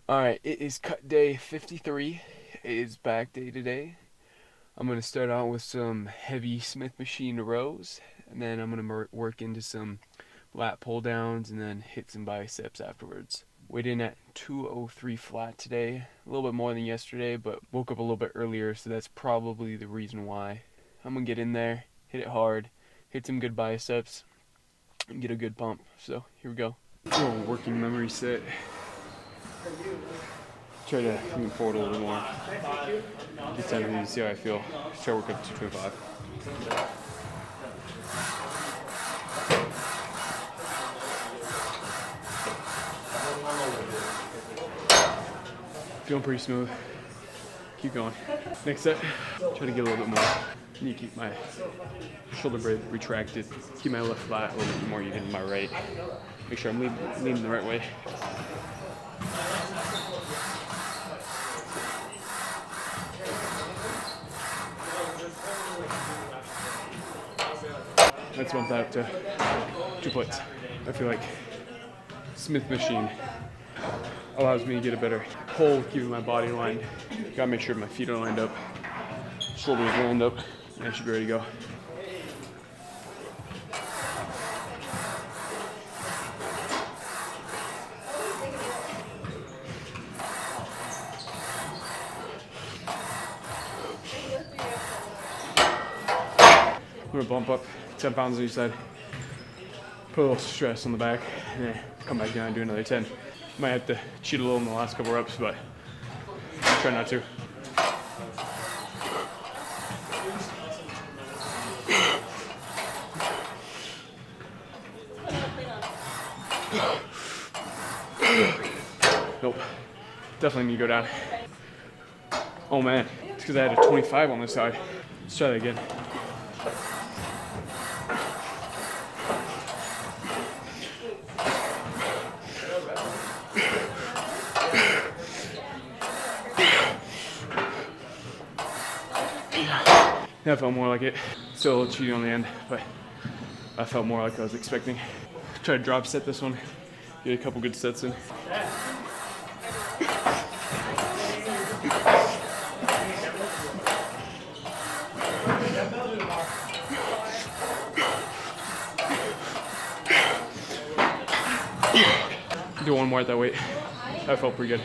Alright, it is cut day 53. It is back day today. I'm going to start out with some heavy Smith machine rows, and then I'm going to work into some lat pull downs and then hit some biceps afterwards. Weighed in at 203 flat today, a little bit more than yesterday, but woke up a little bit earlier, so that's probably the reason why. I'm going to get in there, hit it hard, hit some good biceps, and get a good pump. So here we go. A little working memory set. Try to move forward a little more. Get down to see how I feel. Try to work up to 225. Feeling pretty smooth. Keep going. Next set, try to get a little bit more. I need to keep my shoulder blade retracted. Keep my left flat a little bit more even than my right. Make sure I'm leaning the right way. Let's bump that up to 2 plates. I feel like Smith machine allows me to get a better pull, keeping my body lined. Gotta make sure my feet are lined up, shoulders lined up, and I should be ready to go. I'm gonna bump up 10 pounds on each side, put a little stress on the back, and then come back down and do another 10. Might have to cheat a little in the last couple reps, but try not to. Nope, definitely need to go down. Oh man, it's because I had a 25 on this side. Let's try that again. That felt more like it. Still a little cheating on the end, but I felt more like I was expecting. Try to drop set this one, get a couple good sets in. Do one more at that weight. That felt pretty good.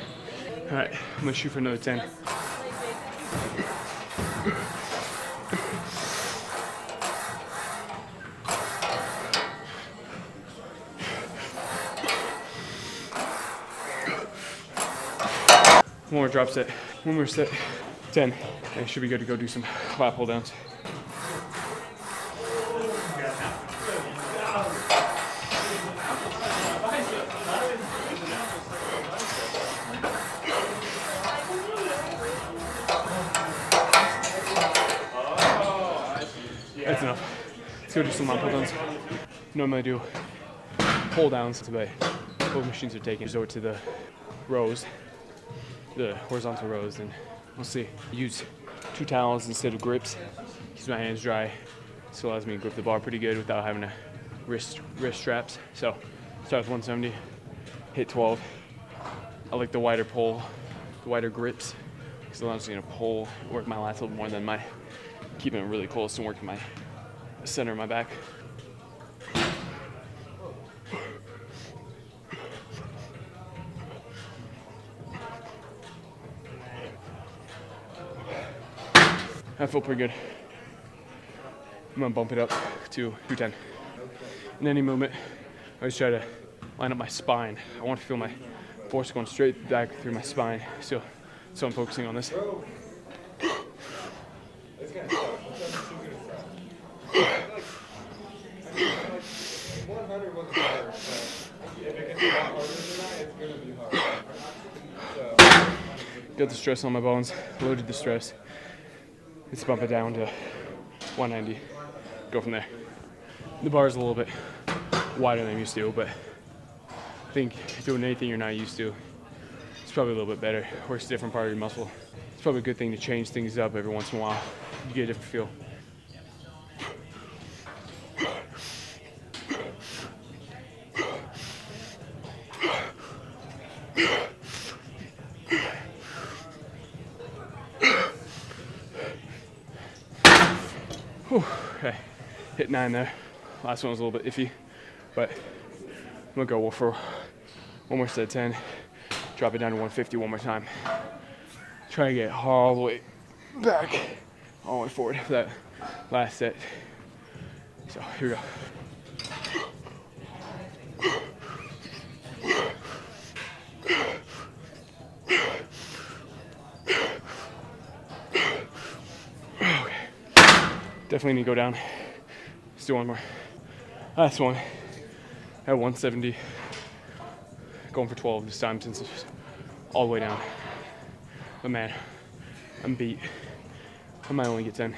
All right, I'm gonna shoot for another 10. One more drop set, one more set, 10. And I should be good to go do some lat pull downs. That's enough. Let's go do some lat pull downs. Normally I do pull downs today. Both machines are taking over to the rows, the horizontal rows, and we'll see. Use 2 towels instead of grips. Keeps my hands dry. This allows me to grip the bar pretty good without having to wrist straps. So start with 170, hit 12. I like the wider pull, the wider grips, because it allows me to pull, work my lats a little more than my keeping it really close and working my center of my back. I feel pretty good. I'm gonna bump it up to 210. In any movement, I always try to line up my spine. I want to feel my force going straight back through my spine. So I'm focusing on this. Got the stress on my bones, loaded the stress. Let's bump it down to 190. Go from there. The bar is a little bit wider than I'm used to, but I think doing anything you're not used to, it's probably a little bit better. Works a different part of your muscle. It's probably a good thing to change things up every once in a while. You get a different feel. hit 9 there. Last one was a little bit iffy, but I'm gonna go for one more set of 10, drop it down to 150 one more time. Try to get all the way back, all the way forward for that last set. So here we go. Okay. Definitely need to go down. Let's do one more. Last one at 170. Going for 12 this time since it's all the way down. But man, I'm beat. I might only get 10.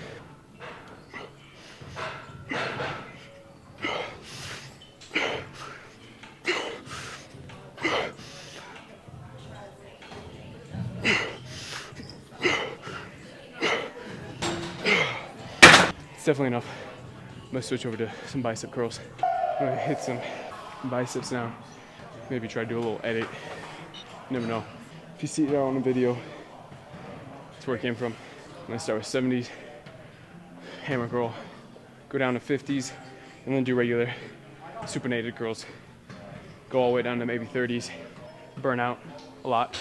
It's definitely enough. I'm gonna switch over to some bicep curls. I'm gonna hit some biceps now. Maybe try to do a little edit. You never know. If you see it on the video, that's where it came from. I'm gonna start with 70s, hammer curl, go down to 50s, and then do regular supinated curls. Go all the way down to maybe 30s, burn out a lot.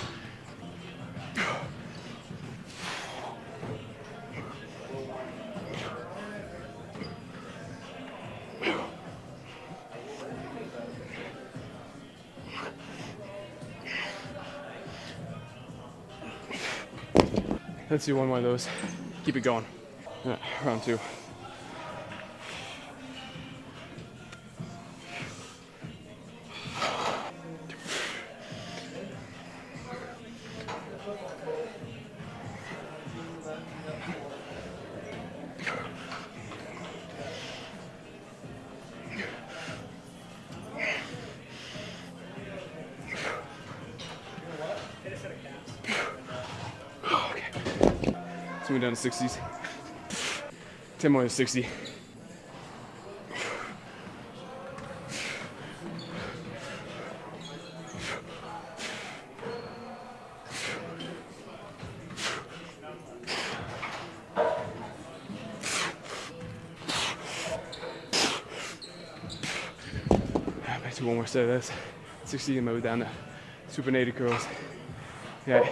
Let's do one more of those. Keep it going. Round 2. So we're down to 60s. 10 more to 60. I might do one more set of this. 60 and move down to supinated curls. Yeah.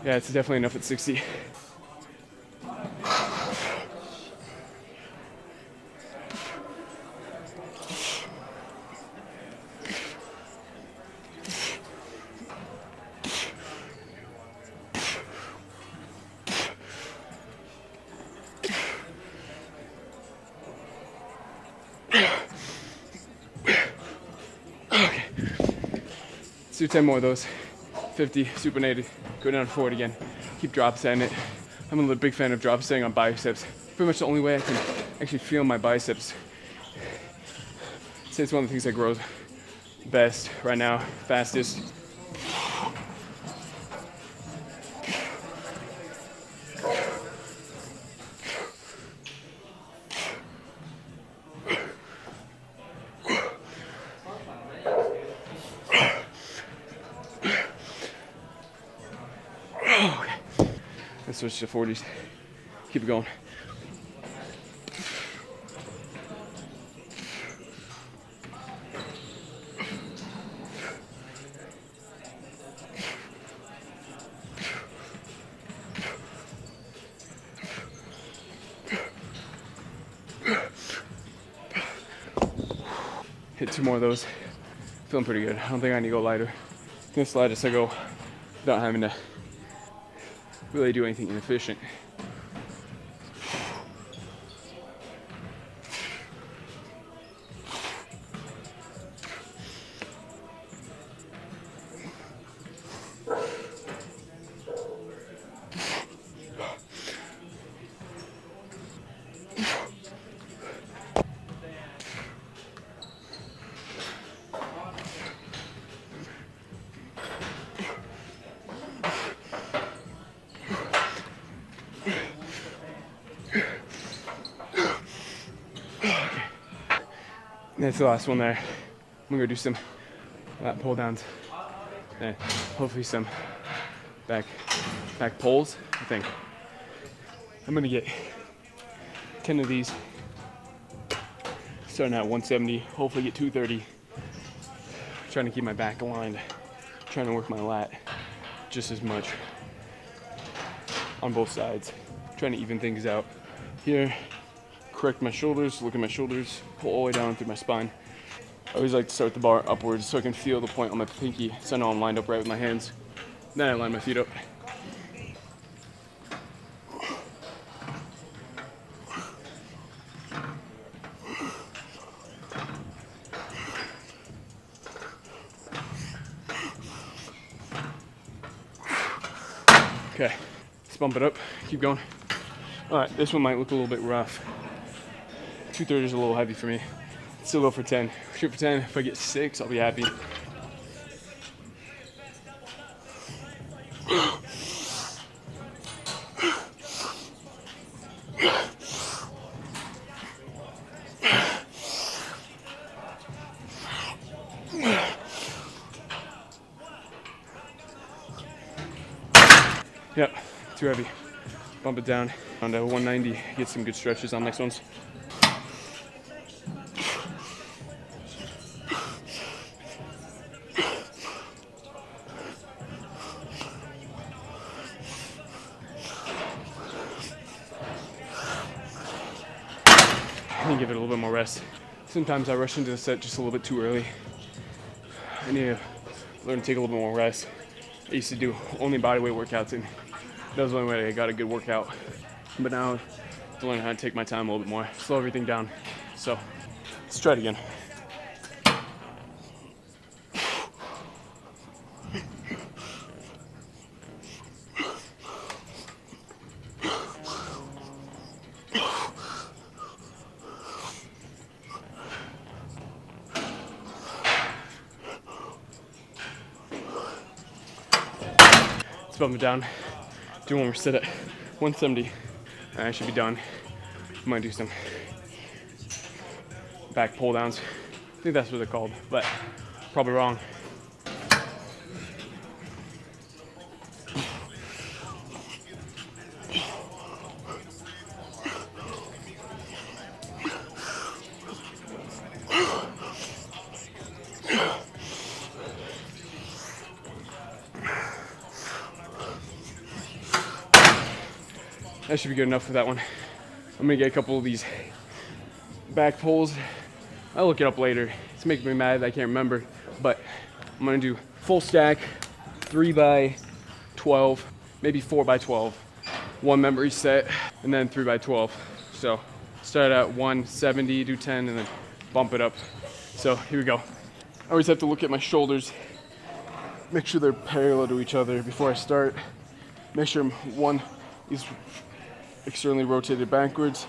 Yeah, it's definitely enough at 60. Okay. Let's do 10 more of those. 50, supinated, go down forward again. Keep drop setting it. I'm a big fan of drop setting on biceps. Pretty much the only way I can actually feel my biceps. It's one of the things that grows best right now, fastest. Let's switch to 40s. Keep it going. Hit 2 more of those. Feeling pretty good. I don't think I need to go lighter. I'm gonna slide as I go without having to really do anything inefficient. that's the last one there. I'm gonna go do some lat pull downs and hopefully some back pulls. I think I'm gonna get 10 of these, starting at 170, hopefully get 230. Trying to keep my back aligned, trying to work my lat just as much on both sides, trying to even things out here. Correct my shoulders, look at my shoulders, pull all the way down through my spine. I always like to start the bar upwards so I can feel the point on my pinky, so I know I'm lined up right with my hands. Then I line my feet up. Okay, let's bump it up, keep going. All right, this one might look a little bit rough. 230 is a little heavy for me. Still go for 10. Shoot for 10. If I get 6, I'll be happy. Yep, too heavy. Bump it down to 190. Get some good stretches on next ones. And give it a little bit more rest. Sometimes I rush into the set just a little bit too early. I need to learn to take a little bit more rest. I used to do only bodyweight workouts, and that was the only way I got a good workout. But now I'm learning how to take my time a little bit more, slow everything down. So let's try it again. Let's bump it down. Do one more set at 170. And I should be done. I might do some back pull downs. I think that's what they're called, but probably wrong. That should be good enough for that one. I'm gonna get a couple of these back pulls. I'll look it up later. It's making me mad that I can't remember, but I'm gonna do full stack, 3x12, maybe 4x12. One member each set, and then 3x12. So start at 170, do 10, and then bump it up. So here we go. I always have to look at my shoulders, make sure they're parallel to each other before I start. Make sure one is externally rotated backwards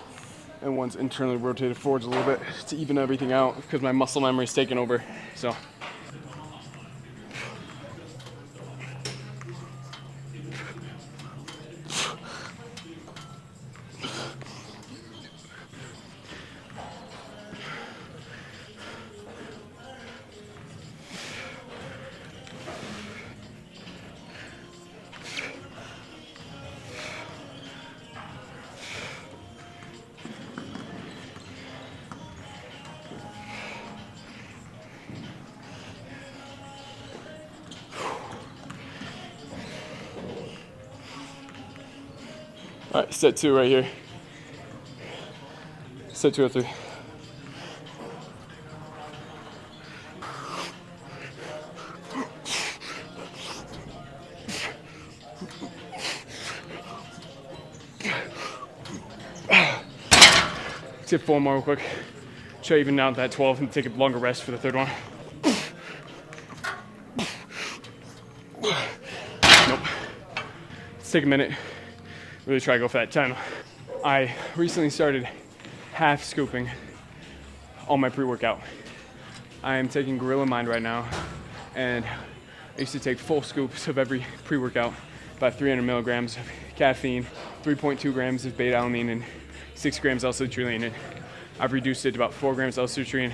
and one's internally rotated forwards a little bit to even everything out because my muscle memory is taking over. So all right, set 2 right here. Set 2 or 3. Let's hit 4 more real quick. Try even out that 12 and take a longer rest for the third one. Nope. Let's take a minute. Really try to go for that 10. I recently started half scooping on my pre-workout. I am taking Gorilla Mind right now, and I used to take full scoops of every pre-workout, about 300 milligrams of caffeine, 3.2 grams of beta-alanine, and 6 grams L-citrulline. And I've reduced it to about 4 grams L-citrulline,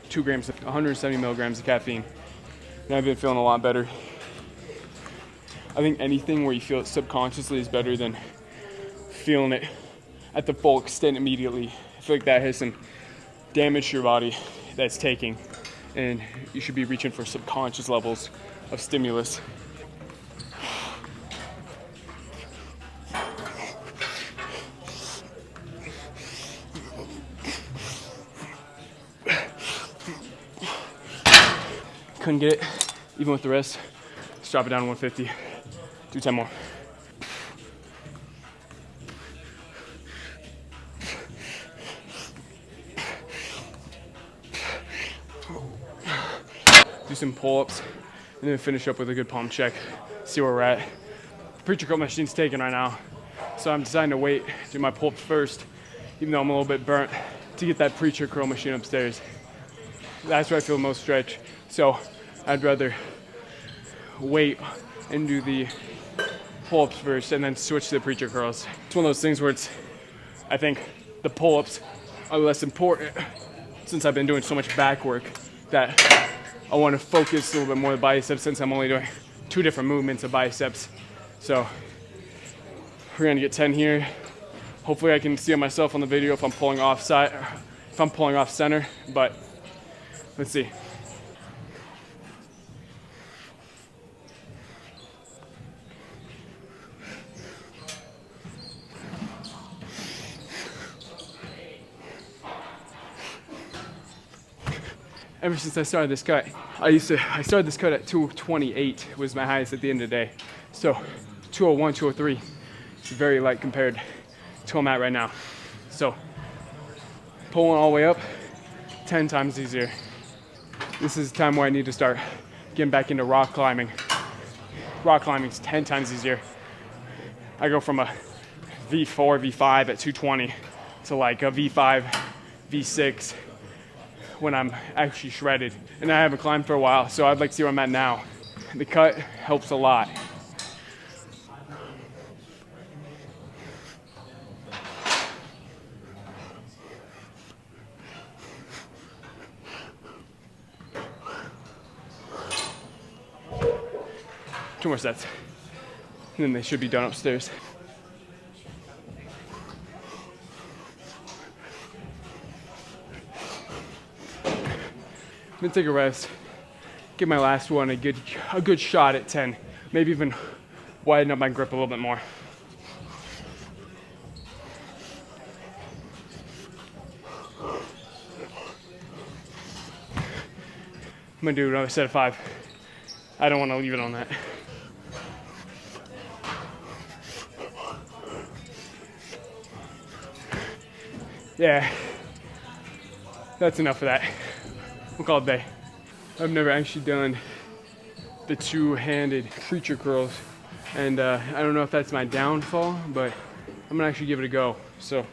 2 grams, 170 milligrams of caffeine. And I've been feeling a lot better. I think anything where you feel it subconsciously is better than feeling it at the full extent immediately. I feel like that has some damage to your body that's taking, and you should be reaching for subconscious levels of stimulus. Couldn't get it, even with the rest. Let's drop it down to 150. Do 10 more. Do some pull-ups, and then finish up with a good pump check. See where we're at. The preacher curl machine's taken right now, so I'm deciding to wait, do my pull-ups first, even though I'm a little bit burnt, to get that preacher curl machine upstairs. That's where I feel most stretch. So I'd rather wait and do the pull-ups first and then switch to the preacher curls. It's one of those things where I think the pull-ups are less important since I've been doing so much back work that I want to focus a little bit more on the biceps since I'm only doing 2 different movements of biceps. So we're gonna get 10 here. Hopefully I can see myself on the video if I'm pulling off center, but let's see. Ever since I started this cut, I started this cut at 228 was my highest at the end of the day. So 201, 203 is very light compared to where I'm at right now. So pulling all the way up, 10 times easier. This is the time where I need to start getting back into rock climbing. Rock climbing is 10 times easier. I go from a V4, V5 at 220 to like a V5, V6 when I'm actually shredded. And I haven't climbed for a while, so I'd like to see where I'm at now. The cut helps a lot. Two more sets, and then they should be done upstairs. I'm gonna take a rest, give my last one a good shot at 10, maybe even widen up my grip a little bit more. I'm gonna do another set of 5. I don't want to leave it on that. Yeah, that's enough of that. We'll call it a day. I've never actually done the 2-handed preacher curls, and I don't know if that's my downfall, but I'm gonna actually give it a go. So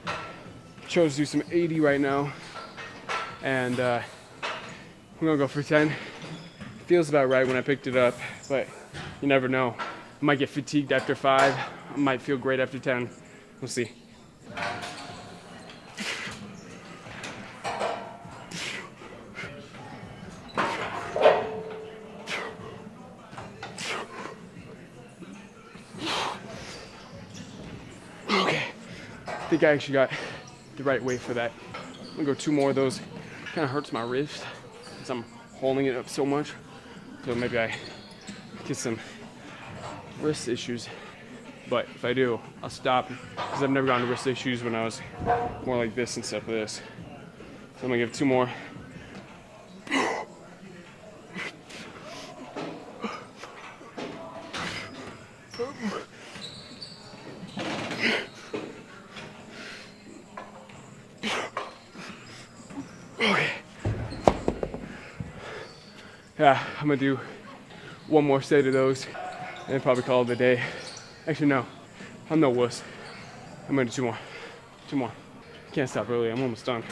chose to do some 80 right now, and I'm gonna go for 10. Feels about right when I picked it up, but you never know. I might get fatigued after 5. I might feel great after 10. We'll see. Okay, I think I actually got the right weight for that. I'm gonna go 2 more of those. Kind of hurts my wrist because I'm holding it up so much. So maybe I get some wrist issues. But if I do, I'll stop because I've never gotten wrist issues when I was more like this instead of this. So I'm gonna give 2 more. Okay. Yeah, I'm gonna do 1 more set of those and then probably call it a day. Actually, no, I'm no wuss. I'm gonna do 2 more. 2 more. Can't stop early, I'm almost done.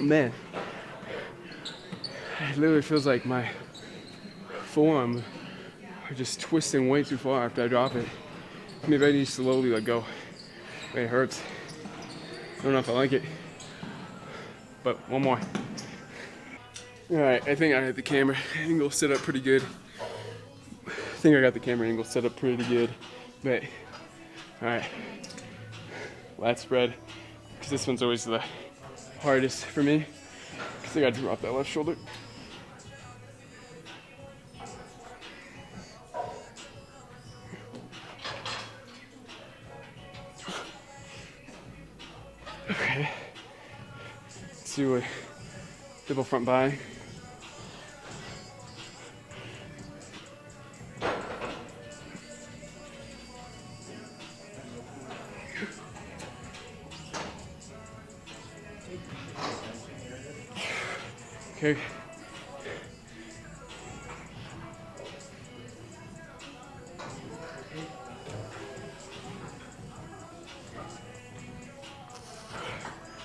Man, it literally feels like my forearm are just twisting way too far after I drop it. Maybe I need to slowly let go. It hurts. I don't know if I like it. But one more. Alright, I think I had the camera angle set up pretty good. I think I got the camera angle set up pretty good. But, alright. Lat spread. Because this one's always the hardest for me. Because I gotta drop that left shoulder. Okay. Let's do a double front by. Okay.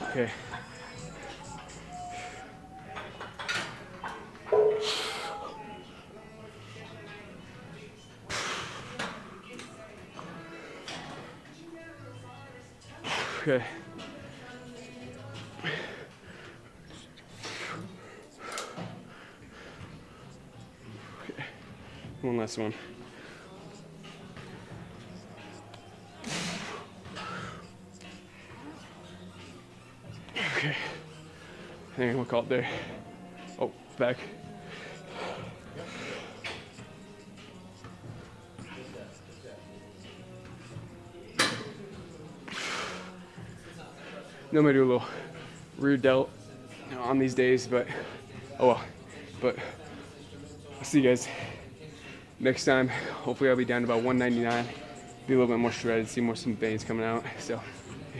Okay. Okay. Okay. One last one. Okay. I think I'm gonna call it there. Oh, back. No, I might do a little rear delt on these days, but oh well. But I'll see you guys next time. Hopefully I'll be down to about 199. Be a little bit more shredded, see some veins coming out. So